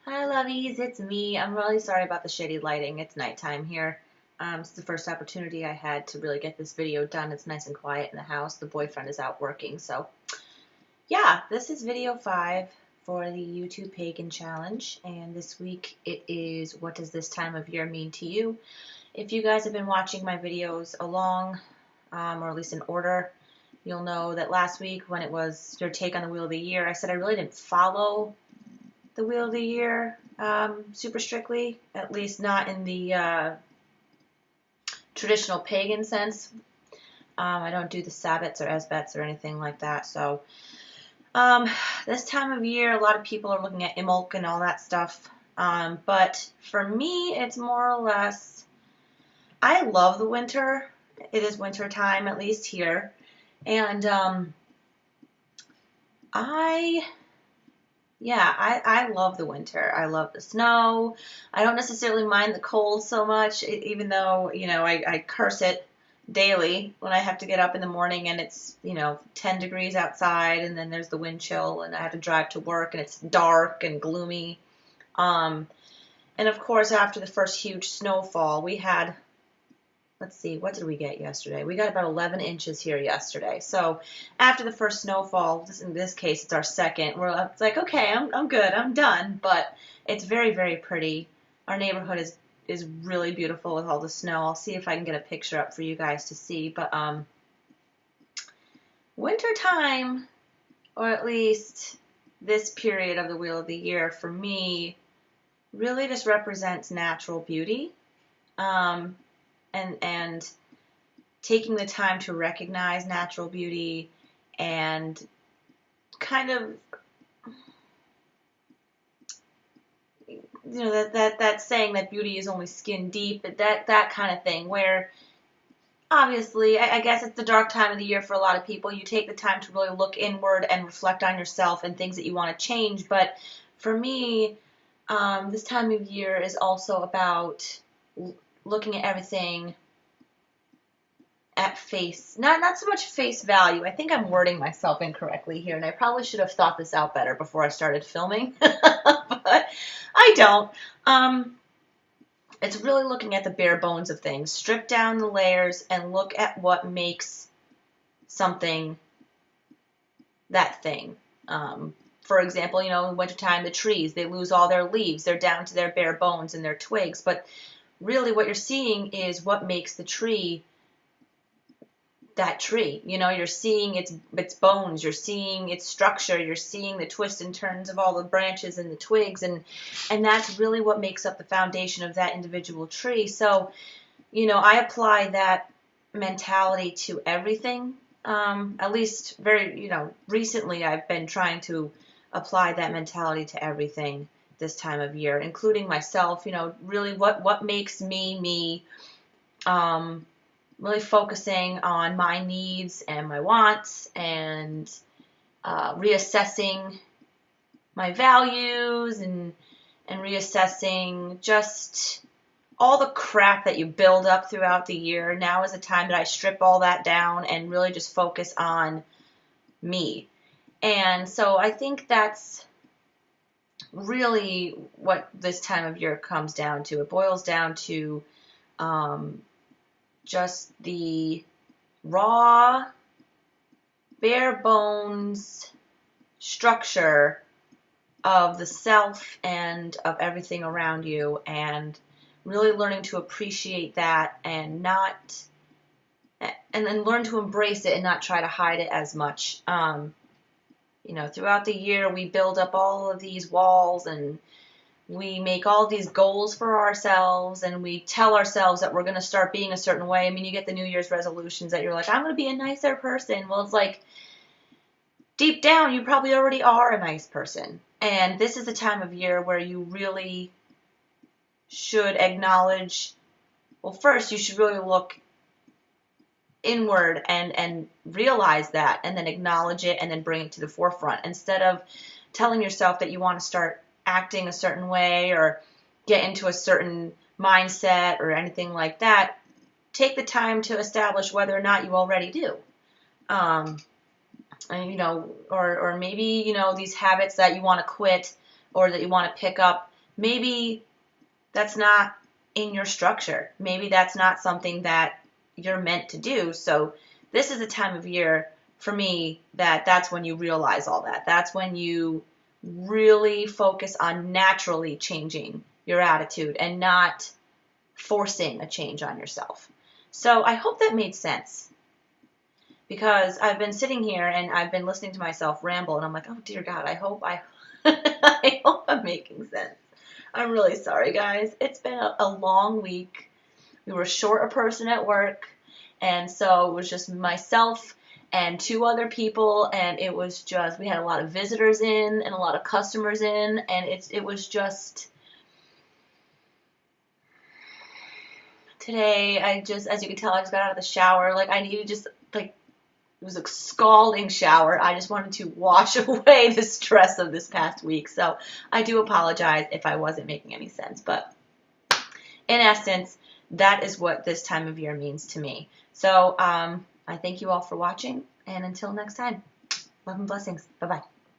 Hi, lovies. It's me. I'm really sorry about the shady lighting. It's nighttime here. It's the first opportunity I had to really get this video done. It's nice and quiet in the house. The boyfriend is out working. So, yeah, this is video 5 for the YouTube Pagan Challenge. And this week it is, what does this time of year mean to you? If you guys have been watching my videos along, or at least in order, you'll know that last week when it was your take on the Wheel of the Year, I said I really didn't follow the Wheel of the Year super strictly, at least not in the traditional pagan sense. I don't do the Sabbats or Esbats or anything like that. So this time of year, a lot of people are looking at Imbolc and all that stuff. But for me, it's more or less, I love the winter. It is winter time, at least here. And I love the winter. I love the snow. I don't necessarily mind the cold so much, even though, I curse it daily when I have to get up in the morning and it's, 10 degrees outside and then there's the wind chill and I have to drive to work and it's dark and gloomy. And of course, after the first huge snowfall, we had, let's see, what did we get yesterday? We got about 11 inches here yesterday. So after the first snowfall, in this case, it's our second, it's like, okay, I'm good, I'm done. But it's very, very pretty. Our neighborhood is really beautiful with all the snow. I'll see if I can get a picture up for you guys to see. But winter time, or at least this period of the Wheel of the Year, for me, really just represents natural beauty. And taking the time to recognize natural beauty and kind of, that saying that beauty is only skin deep, that kind of thing, where obviously, I guess it's the dark time of the year for a lot of people. You take the time to really look inward and reflect on yourself and things that you want to change. But for me, this time of year is also about looking at everything at face, not so much face value. I think I'm wording myself incorrectly here, and I probably should have thought this out better before I started filming, but I don't. It's really looking at the bare bones of things. Strip down the layers and look at what makes something that thing. For example, in wintertime, the trees, they lose all their leaves. They're down to their bare bones and their twigs, but really what you're seeing is what makes the tree that tree. You're seeing its bones, you're seeing its structure, you're seeing the twists and turns of all the branches and the twigs, and that's really what makes up the foundation of that individual tree. So, I apply that mentality to everything. At least very, recently I've been trying to apply that mentality to everything this time of year, including myself. Really what makes me me. Really focusing on my needs and my wants and reassessing my values and reassessing just all the crap that you build up throughout the year. Now is the time that I strip all that down and really just focus on me. And so I think that's really what this time of year comes down to. It boils down to just the raw, bare bones structure of the self and of everything around you, and really learning to appreciate that and then learn to embrace it and not try to hide it as much. Throughout the year we build up all of these walls and we make all these goals for ourselves and we tell ourselves that we're going to start being a certain way. I mean, you get the New Year's resolutions that you're like, I'm going to be a nicer person. Well, it's like deep down, you probably already are a nice person. And this is the time of year where you really should acknowledge, well, first you should really look inward and realize that and then acknowledge it and then bring it to the forefront instead of telling yourself that you want to start acting a certain way or get into a certain mindset or anything like that. Take the time to establish whether or not you already do. And, or maybe, these habits that you want to quit or that you want to pick up, maybe that's not in your structure. Maybe that's not something that you're meant to do. So this is a time of year for me that's when you realize all that. That's when you really focus on naturally changing your attitude and not forcing a change on yourself. So I hope that made sense, because I've been sitting here and I've been listening to myself ramble, and I'm like, oh dear God, I hope I hope I'm making sense. I'm really sorry, guys. It's been a long week. We were short a person at work, and so it was just myself and 2 other people, and it was just, we had a lot of visitors in and a lot of customers in, and it was just, today, as you can tell, I just got out of the shower. Like, I needed just, like, it was a scalding shower. I just wanted to wash away the stress of this past week. So I do apologize if I wasn't making any sense. But in essence, that is what this time of year means to me. So I thank you all for watching. And until next time, love and blessings. Bye-bye.